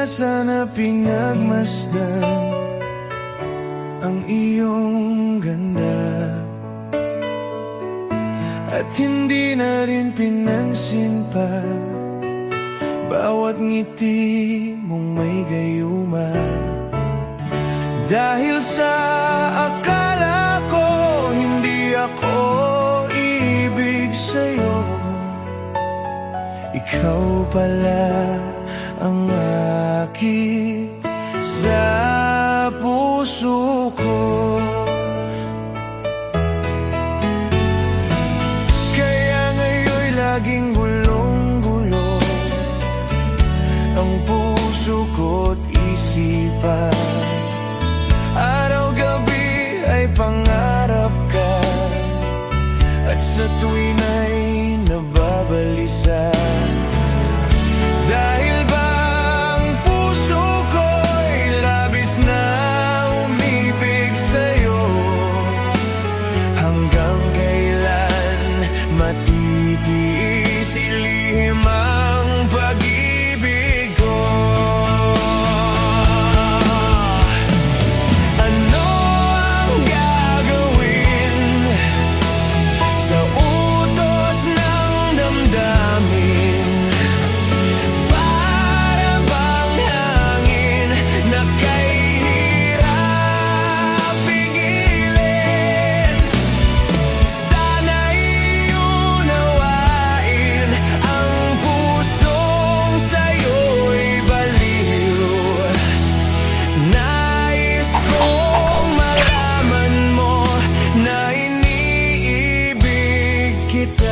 sana pinagmasdan ang iyong ganda, at hindi na rin pinansin pa bawat ngiti mong may gayuma. Dahil sa akala ko hindi ako ibig sa'yo, ikaw pala ang akit sa puso ko. Kaya ngayon'y laging gulong-gulo ang puso ko't isipan. Araw-gabi ay pangarap ka, at sa tuwin ay nababalisa. Dahil ba ang puso ko'y labis na umibig sa'yo, hanggang kailan matitiis ilihim ang pag-ibig ko? Ano ang gagawin sa utos ng damdamin? Para bang hangin na kahirap pigilin? Sana'y unawain ang pusong sa'yo'y baliw. Nais kong malaman mo na iniibig kita.